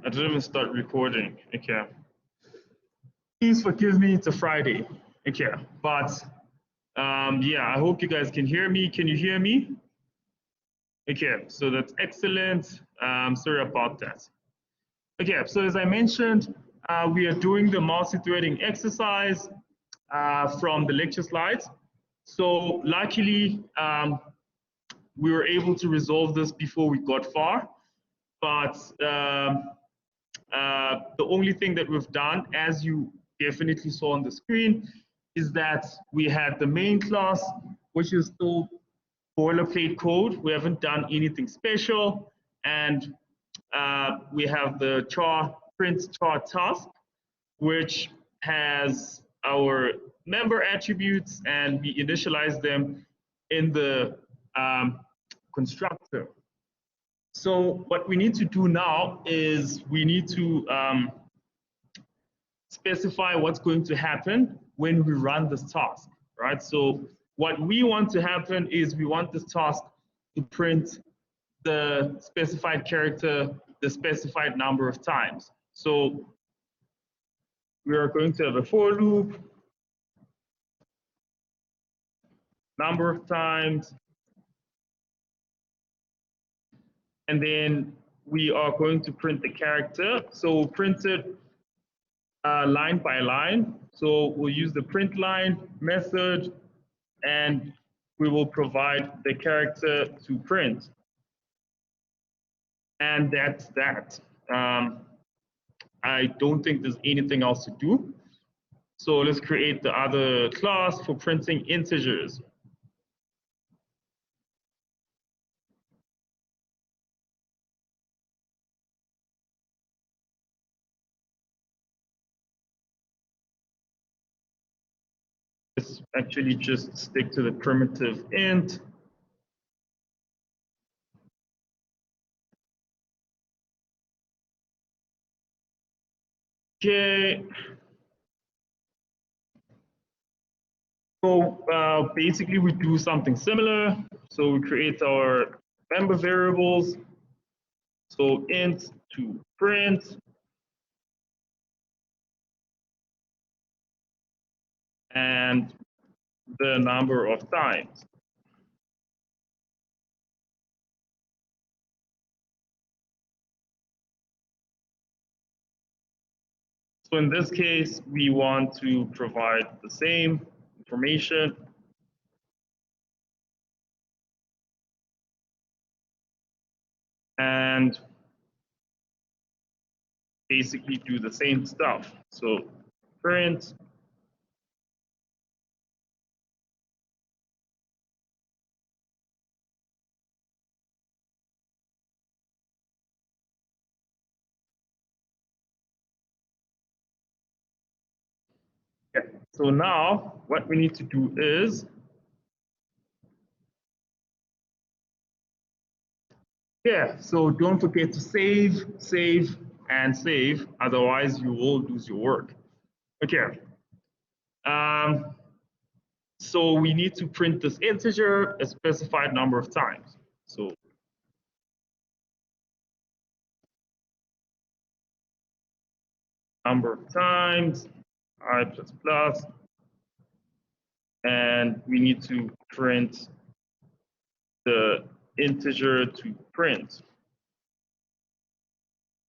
I didn't even start recording. Okay. Please forgive me, it's a Friday. Okay. But yeah, I hope you guys can hear me. Can you hear me? Okay, so that's excellent. Sorry about that. Okay, so as I mentioned, we are doing the multi-threading exercise from the lecture slides. So luckily, we were able to resolve this before we got far. But the only thing that we've done, as you definitely saw on the screen, is that we had the main class, which is still boilerplate code. We haven't done anything special. And we have the print char task, which has our member attributes, and we initialize them in the constructor. So what we need to do now is we need to specify what's going to happen when we run this task, right? So what we want to happen is we want this task to print the specified character the specified number of times. So we are going to have a for loop, number of times, and then we are going to print the character. So we'll print it line by line. So we'll use the print line method, and we will provide the character to print. And that's that. I don't think there's anything else to do. So let's create the other class for printing integers. Let's actually just stick to the primitive int. Okay. So basically we do something similar. So we create our member variables. So int to print. And the number of times. So in this case, we want to provide the same information. And basically do the same stuff. So print okay. So now what we need to do is so don't forget to save, and save, otherwise you will lose your work. Okay. So we need to print this integer a specified number of times. So number of times, I++, and we need to print the integer to print.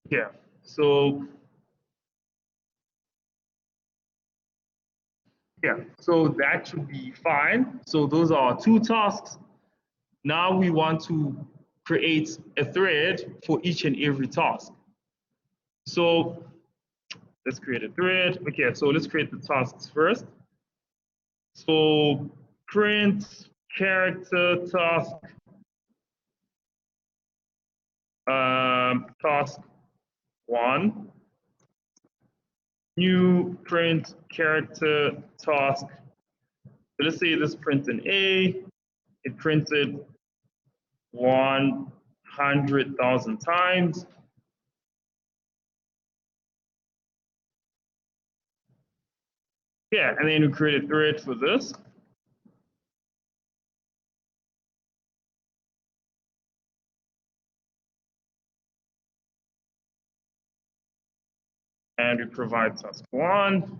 Yeah, so that should be fine. So those are our two tasks. Now we want to create a thread for each and every task. So let's create a thread. Okay, so let's create the tasks first. So print character task, task 1, new print character task. So let's say this prints an A, it printed 100,000 times. Yeah, and then we create a thread for this. and we provide task 1.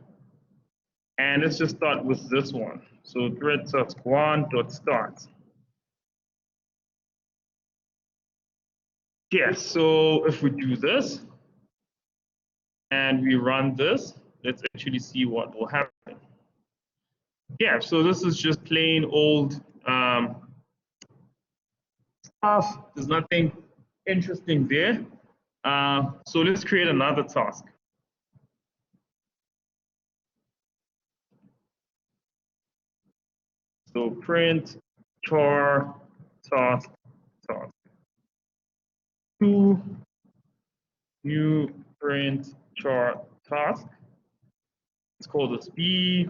And let's just start with this one. So thread task 1.start. Yeah, so if we do this and we run this, let's actually see what will happen. Yeah, so this is just plain old stuff. There's nothing interesting there. So let's create another task. So print char task task. 2 new print char task. Let's call this B.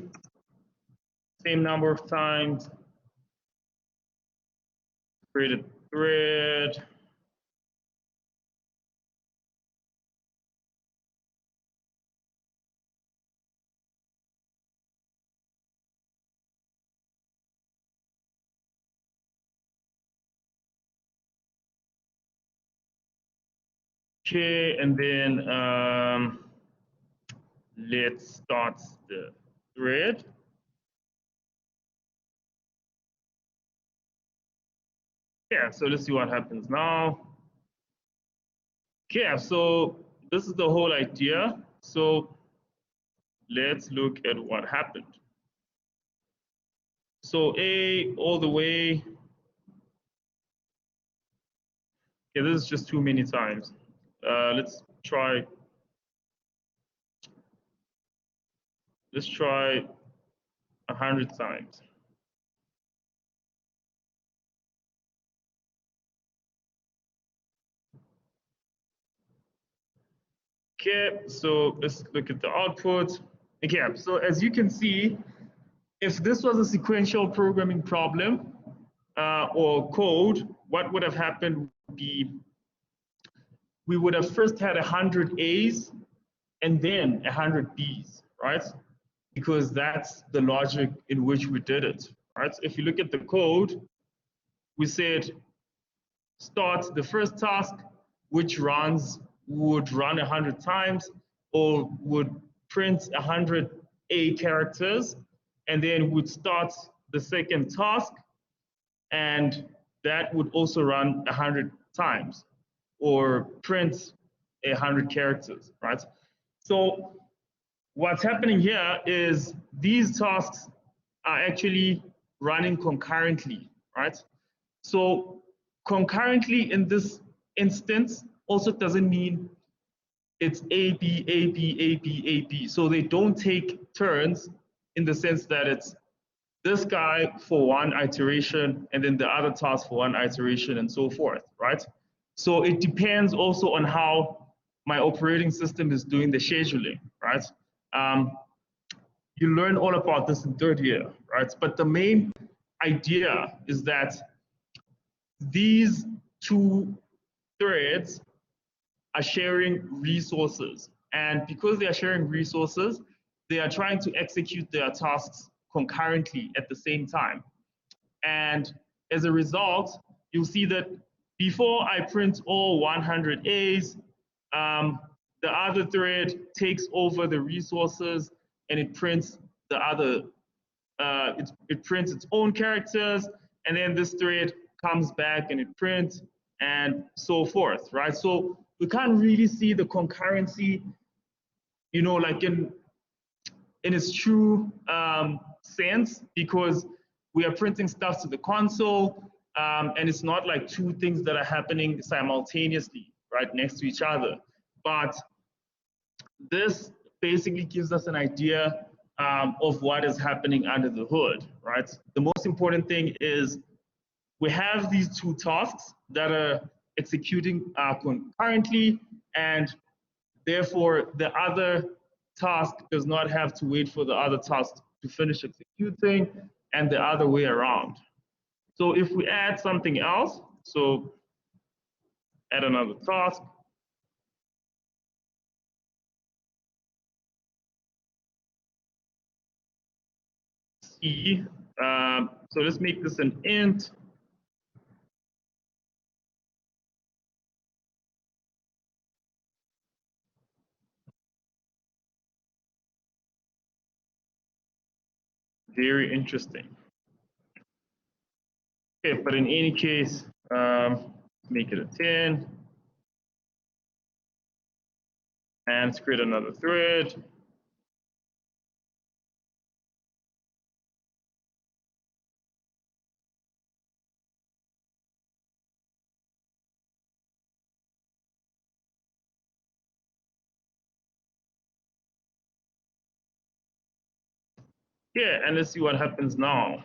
Same number of times. Create a thread. Okay, and then let's start the thread. Yeah, so let's see what happens now. Okay, so this is the whole idea. So let's look at what happened. So A all the way. Okay, this is just too many times. Let's try 100 times. Okay, so let's look at the output. Okay, so as you can see, if this was a sequential programming problem or code, what would have happened would be we would have first had 100 A's and then 100 B's, right? Because that's the logic in which we did it, right? If you look at the code, we said start the first task, which would run 100 times or would print 100 A characters, and then would start the second task, and that would also run 100 times or print 100 characters, right? So what's happening here is these tasks are actually running concurrently, right? So concurrently in this instance also doesn't mean it's A, B, A, B, A, B, A, B. So they don't take turns in the sense that it's this guy for one iteration and then the other task for one iteration and so forth, right? So it depends also on how my operating system is doing the scheduling, right? You learn all about this in third year, right? But the main idea is that these two threads are sharing resources. And because they are sharing resources, they are trying to execute their tasks concurrently at the same time. And as a result, you'll see that before I print all 100 A's, the other thread takes over the resources and it prints the other, it prints its own characters, and then this thread comes back and it prints and so forth, right? So we can't really see the concurrency, you know, like in its true sense, because we are printing stuff to the console, and it's not like two things that are happening simultaneously, right, next to each other. But this basically gives us an idea of what is happening under the hood, right? The most important thing is we have these two tasks that are executing concurrently, and therefore the other task does not have to wait for the other task to finish executing, and the other way around. So if we add something else, so add another task, C, so let's make this an int. Very interesting. Okay, but in any case, make it a 10. And let's create another thread. Yeah, and let's see what happens now.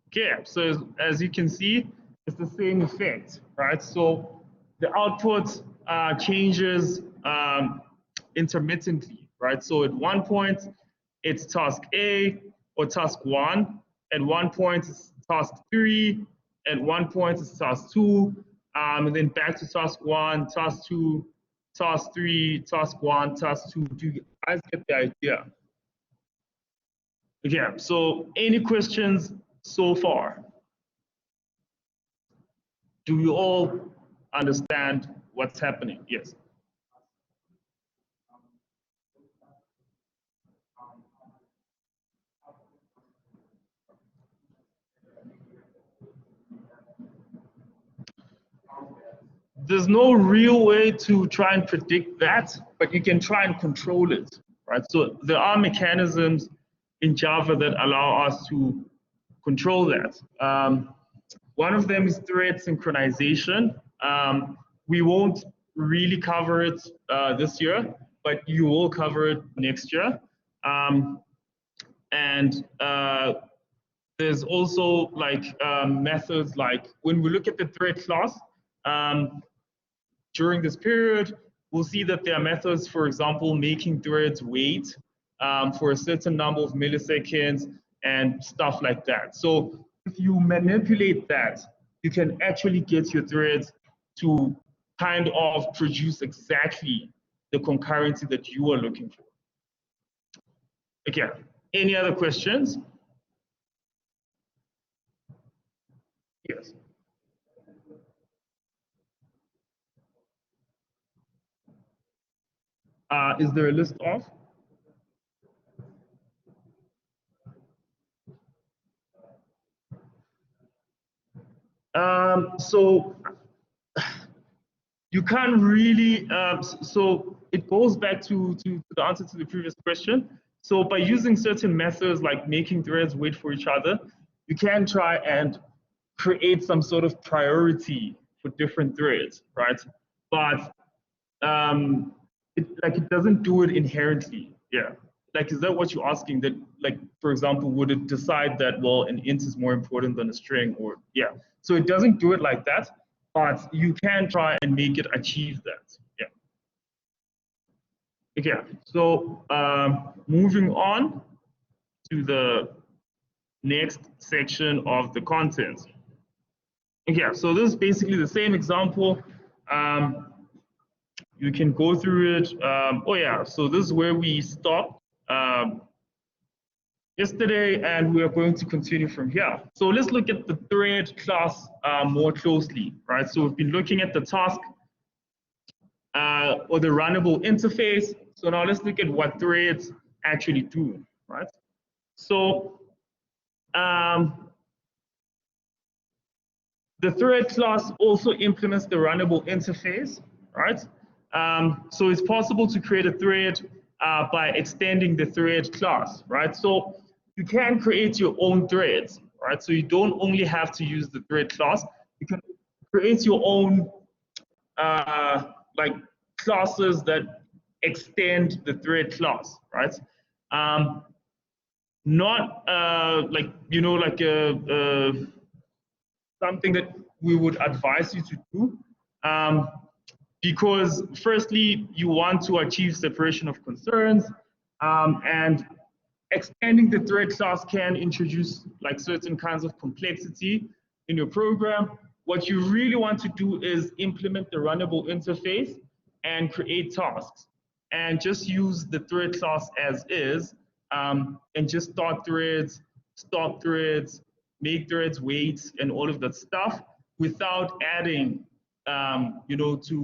Okay, so as you can see, it's the same effect, right? So the output changes intermittently, right? So at one point, it's task A or task 1. At one point, it's task 3. At one point, it's task 2. And then back to task 1, task 2, task 3, task 1, task 2. Do you guys get the idea? Okay, so any questions so far? Do you all understand what's happening? Yes. There's no real way to try and predict that, but you can try and control it, right? So there are mechanisms in Java that allow us to control that. One of them is thread synchronization. We won't really cover it this year, but you will cover it next year. And there's also like methods like when we look at the thread class, during this period, we'll see that there are methods, for example, making threads wait for a certain number of milliseconds and stuff like that. So if you manipulate that, you can actually get your threads to kind of produce exactly the concurrency that you are looking for. Okay, any other questions? Yes. Is there a list of? So you can't really, so it goes back to the answer to the previous question. So by using certain methods like making threads wait for each other, you can try and create some sort of priority for different threads, right? But it doesn't do it inherently. Yeah. Like, is that what you're asking? That, like, for example, would it decide that, well, an int is more important than a string? Or yeah. So it doesn't do it like that, but you can try and make it achieve that. Yeah. Okay. So moving on to the next section of the content. Okay. So this is basically the same example. You can go through it. Oh yeah, so this is where we stopped yesterday, and we are going to continue from here. So let's look at the thread class more closely, right? So we've been looking at the task or the runnable interface. So now let's look at what threads actually do, right? So the thread class also implements the runnable interface, right? So it's possible to create a thread by extending the thread class, right? So you can create your own threads, right? So you don't only have to use the thread class. You can create your own like classes that extend the thread class, right? Not like, you know, like something that we would advise you to do. Because firstly, you want to achieve separation of concerns, and extending the thread class can introduce like certain kinds of complexity in your program. What you really want to do is implement the runnable interface and create tasks, and just use the thread class as is, and just start threads, stop threads, make threads wait, and all of that stuff without adding, you know, to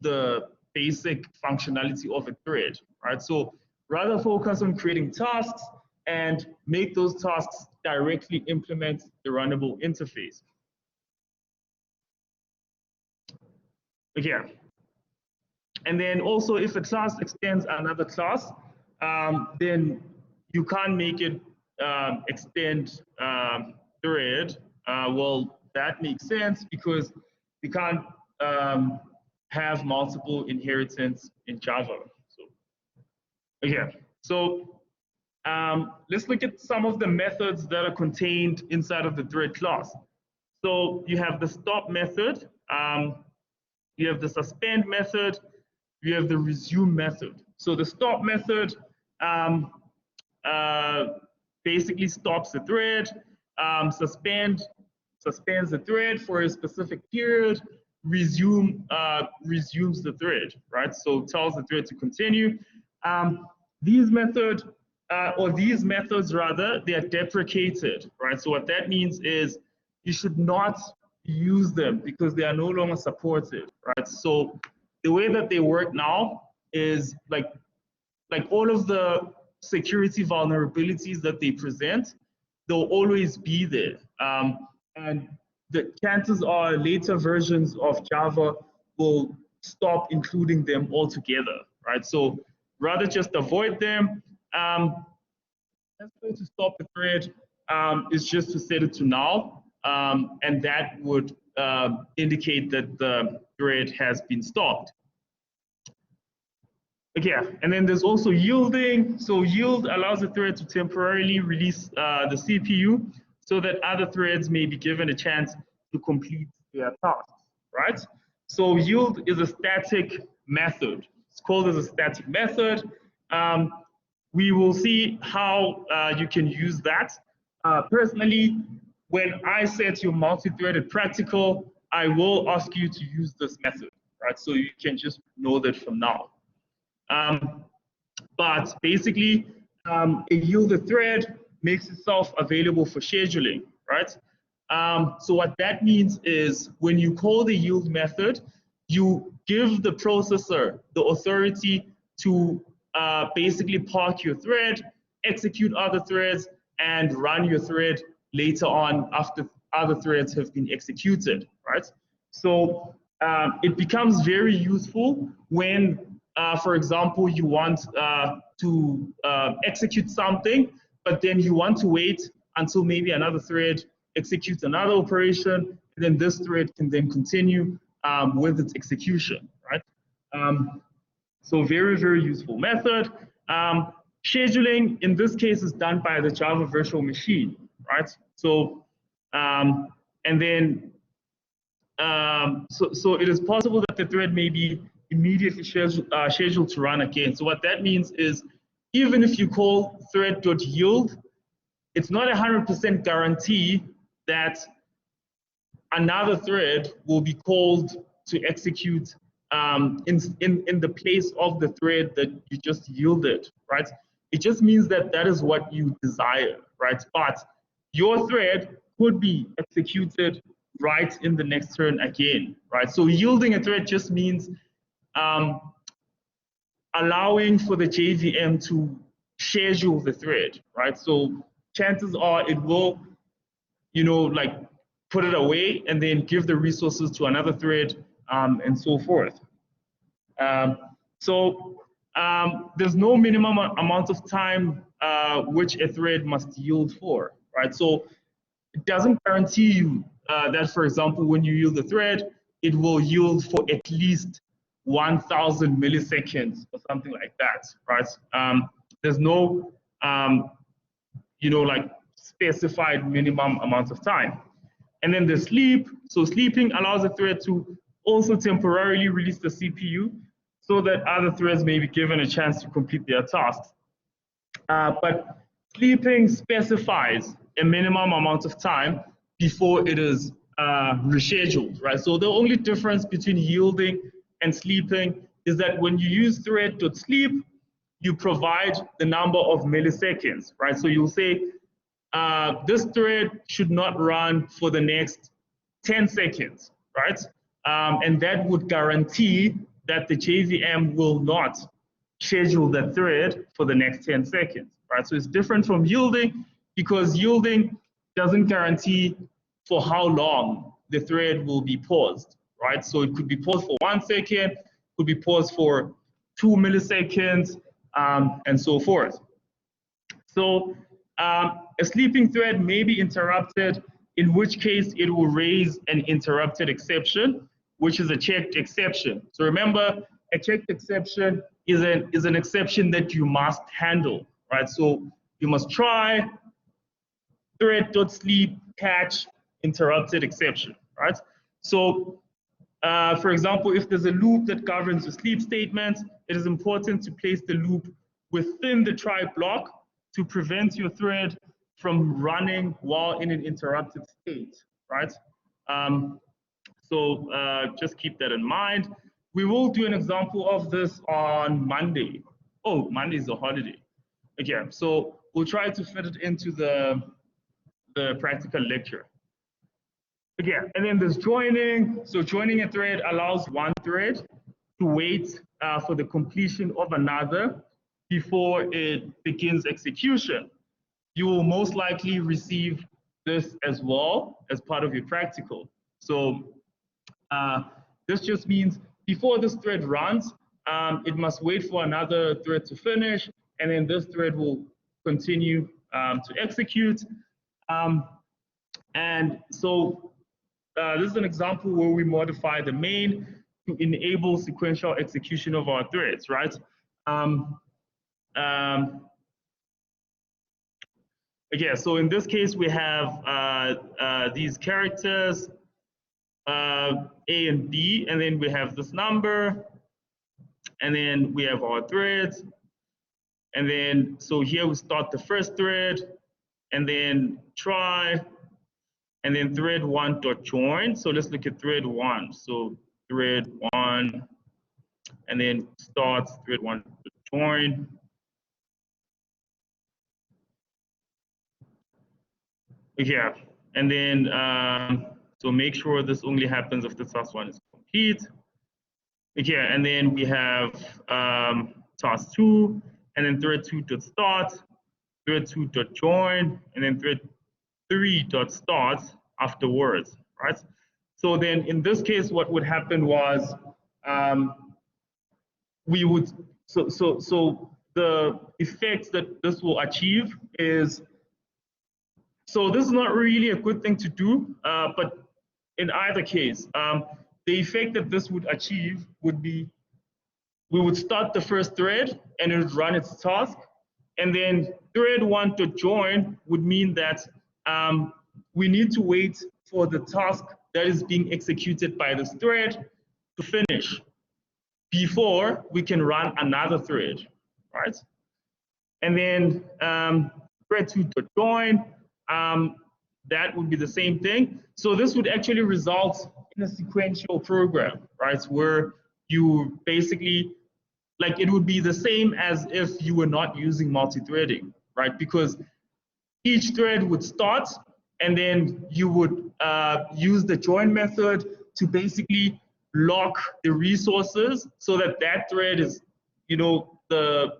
the basic functionality of a thread, right? So rather focus on creating tasks and make those tasks directly implement the runnable interface. Okay. And then also, if a class extends another class, then you can't make it extend thread. Well, that makes sense because you can't have multiple inheritance in Java. So, okay. So let's look at some of the methods that are contained inside of the thread class. So you have the stop method, you have the suspend method, you have the resume method. So the stop method basically stops the thread, suspends the thread for a specific period, resumes the thread, right? So tells the thread to continue. These methods rather, they are deprecated, right? So what that means is you should not use them because they are no longer supported, right? So the way that they work now is like all of the security vulnerabilities that they present, they'll always be there. And the chances are later versions of Java will stop including them altogether, right? So rather just avoid them. Best way to stop the thread is just to set it to null, and that would indicate that the thread has been stopped. Okay, and then there's also yielding. So yield allows the thread to temporarily release the CPU so that other threads may be given a chance to complete their tasks, right? So yield is a static method. It's called as a static method. We will see how you can use that. Personally, when I set your multi-threaded practical, I will ask you to use this method, right? So you can just know that from now. But basically, a yielded thread makes itself available for scheduling, right? So what that means is when you call the yield method, you give the processor the authority to basically park your thread, execute other threads, and run your thread later on after other threads have been executed, right? So it becomes very useful when for example, you want to execute something, but then you want to wait until maybe another thread executes another operation, and then this thread can then continue with its execution, right? So very, very useful method. Scheduling, in this case, is done by the Java virtual machine, right? So, and then, so it is possible that the thread may be immediately scheduled to run again. So what that means is even if you call thread.yield, it's not 100% guarantee that another thread will be called to execute in the place of the thread that you just yielded, right? It just means that that is what you desire, right? But your thread could be executed right in the next turn again, right? So yielding a thread just means allowing for the JVM to schedule the thread, right? So chances are it will, you know, like put it away and then give the resources to another thread and so forth. There's no minimum amount of time which a thread must yield for, right? So it doesn't guarantee you that, for example, when you yield a thread, it will yield for at least 1,000 milliseconds or something like that, right? There's no, you know, like specified minimum amount of time. And then the sleep. So sleeping allows a thread to also temporarily release the CPU so that other threads may be given a chance to complete their tasks. But sleeping specifies a minimum amount of time before it is rescheduled, right? So the only difference between yielding and sleeping is that when you use thread.sleep, you provide the number of milliseconds, right? So you'll say this thread should not run for the next 10 seconds, right? And that would guarantee that the JVM will not schedule the thread for the next 10 seconds, right? So it's different from yielding, because yielding doesn't guarantee for how long the thread will be paused, right? So it could be paused for 1 second, could be paused for 2 milliseconds, and so forth. So a sleeping thread may be interrupted, in which case it will raise an interrupted exception, which is a checked exception. So remember, a checked exception is an exception that you must handle, right? So you must try thread.sleep catch interrupted exception, right? So for example, if there's a loop that governs the sleep statement, it is important to place the loop within the try block to prevent your thread from running while in an interrupted state, right? So just keep that in mind. We will do an example of this on Monday. Oh, Monday is a holiday. Okay, so we'll try to fit it into the practical lecture. Again, and then there's joining. So joining a thread allows one thread to wait for the completion of another before it begins execution. You will most likely receive this as well as part of your practical. So this just means before this thread runs, it must wait for another thread to finish, and then this thread will continue to execute. And so this is an example where we modify the main to enable sequential execution of our threads, right? Okay, so in this case, we have these characters, A and B, and then we have this number, and then we have our threads. And then, so here we start the first thread, and then try, and then thread one dot join. So let's look at thread one. So thread one, and then starts thread one dot join. Yeah, and then so make sure this only happens if the task one is complete. Okay, and then we have task two, and then thread two dot start, thread two dot join, and then thread three dot start afterwards, right? So then in this case, what would happen was we would so the effects that this will achieve is, so this is not really a good thing to do, but in either case, the effect that this would achieve would be, we would start the first thread and it would run its task, and then thread one to join would mean that we need to wait for the task that is being executed by this thread to finish before we can run another thread, right? And then thread two to join, that would be the same thing. So this would actually result in a sequential program, right? Where you basically, like, it would be the same as if you were not using multi-threading, right? Because each thread would start, and then you would use the join method to basically lock the resources so that that thread is, you know, the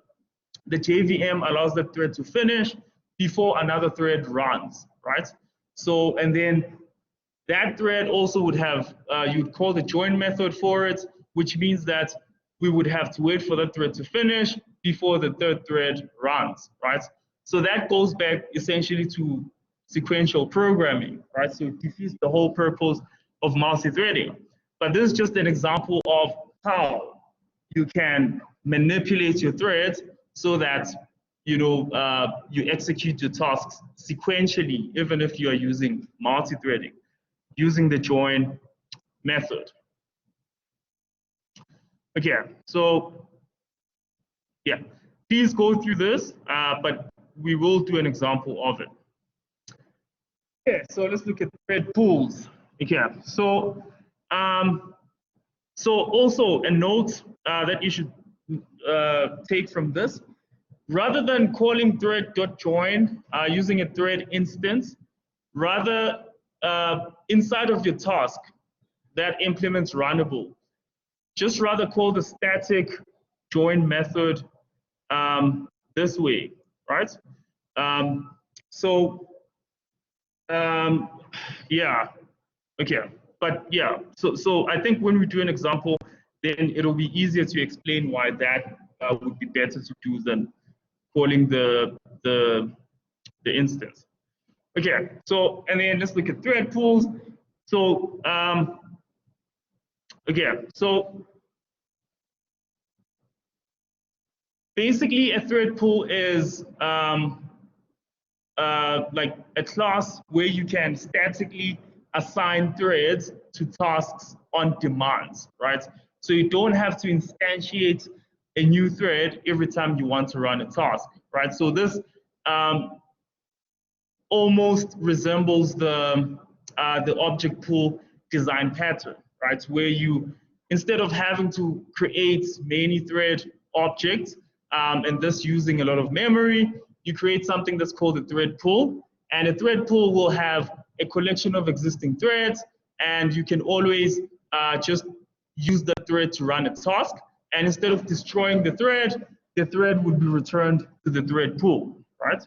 JVM allows that thread to finish before another thread runs, right? So, and then that thread also would have, you'd call the join method for it, which means that we would have to wait for that thread to finish before the third thread runs, right? So that goes back essentially to sequential programming, right? So it defeats the whole purpose of multi-threading. But this is just an example of how you can manipulate your threads so that, you know, you execute your tasks sequentially, even if you are using multi-threading, using the join method. Okay, so yeah, please go through this, but we will do an example of it. Okay, so let's look at thread pools. Okay, so so also a note that you should take from this: rather than calling thread.join using a thread instance, rather inside of your task that implements runnable, just rather call the static join method this way, right? Yeah, okay, but yeah, so I think when we do an example, then it'll be easier to explain why that would be better to do than calling the instance. Okay, so and then let's look at thread pools. So okay, so basically a thread pool is like a class where you can statically assign threads to tasks on demand, right? So you don't have to instantiate a new thread every time you want to run a task, right? So this almost resembles the object pool design pattern, right? Where you, instead of having to create many thread objects, and this using a lot of memory, you create something that's called a thread pool. And a thread pool will have a collection of existing threads, and you can always just use that thread to run a task. And instead of destroying the thread would be returned to the thread pool, right?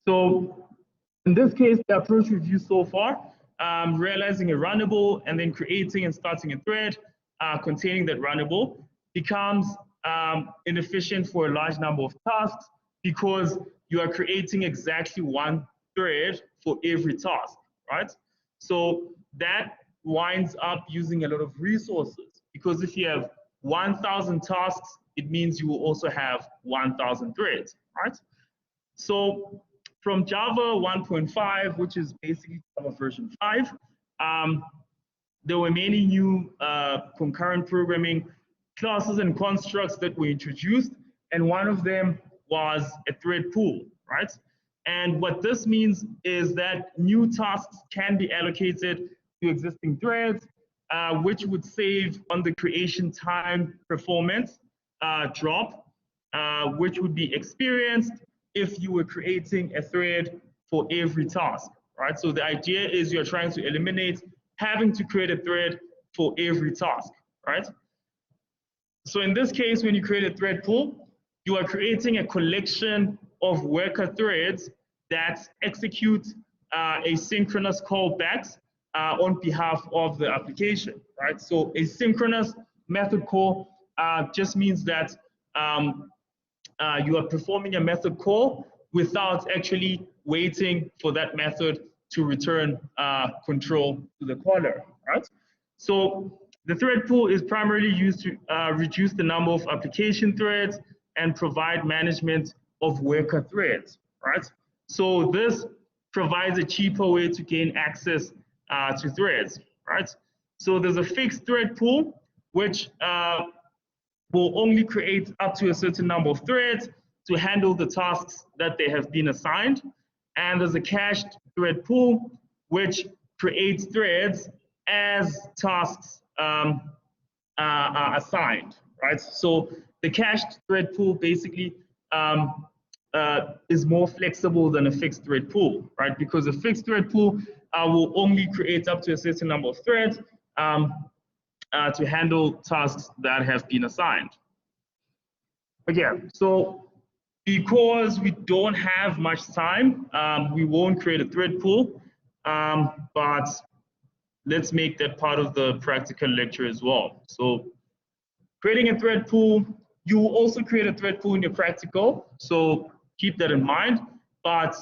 So in this case, the approach we've used so far, realizing a runnable and then creating and starting a thread containing that runnable becomes inefficient for a large number of tasks because you are creating exactly one thread for every task, right? So that winds up using a lot of resources because if you have 1,000 tasks, it means you will also have 1,000 threads, right? So from Java 1.5, which is basically Java version 5, there were many new concurrent programming classes and constructs that were introduced, and one of them was a thread pool, right? And what this means is that new tasks can be allocated to existing threads, which would save on the creation time performance drop, which would be experienced if you were creating a thread for every task, right? So the idea is you're trying to eliminate having to create a thread for every task, right? So in this case, when you create a thread pool, you are creating a collection of worker threads that execute asynchronous callbacks on behalf of the application, right? So a synchronous method call just means that you are performing a method call without actually waiting for that method to return control to the caller, right? So the thread pool is primarily used to reduce the number of application threads and provide management of worker threads, right? So this provides a cheaper way to gain access to threads, right? So there's a fixed thread pool, which will only create up to a certain number of threads to handle the tasks that they have been assigned. And there's a cached thread pool, which creates threads as tasks are assigned, right? So the cached thread pool basically is more flexible than a fixed thread pool, right? Because a fixed thread pool will only create up to a certain number of threads to handle tasks that have been assigned. Again, so because we don't have much time, we won't create a thread pool, but let's make that part of the practical lecture as well. So creating a thread pool, you will also create a thread pool in your practical, so keep that in mind. But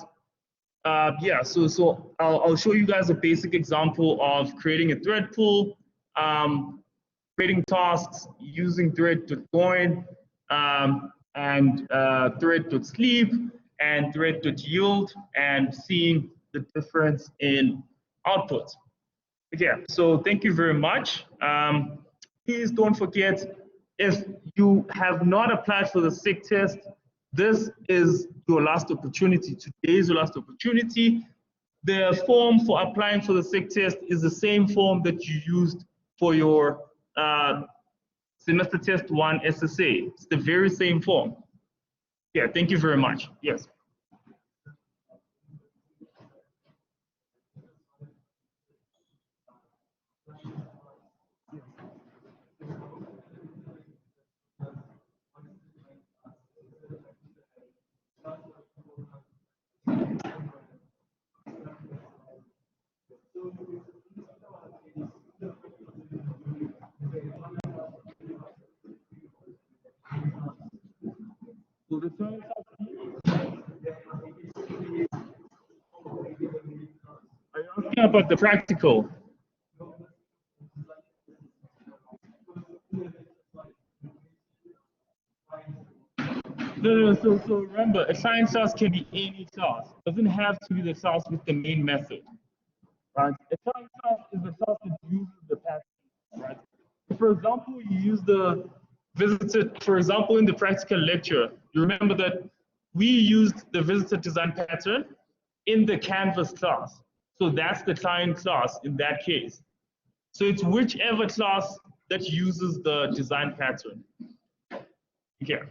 yeah, so I'll show you guys a basic example of creating a thread pool, creating tasks using thread.join, and thread.sleep and thread.yield, and seeing the difference in output. Okay, so thank you very much. Please don't forget, if you have not applied for the SIG test, this is your last opportunity. Today is your last opportunity. The form for applying for the SIG test is the same form that you used for your semester test 1 SSA. It's the very same form. Yeah, thank you very much. Yes. the Italian sauce. Are you asking about the practical? No. So remember, a Italian sauce can be any sauce. It doesn't have to be the sauce with the main method. Right? Italian sauce is the sauce that uses the pattern. Right? For example, you use the visited. For example, in the practical lecture, you remember that we used the visited design pattern in the Canvas class. So that's the Italian class in that case. So it's whichever class that uses the design pattern. Okay.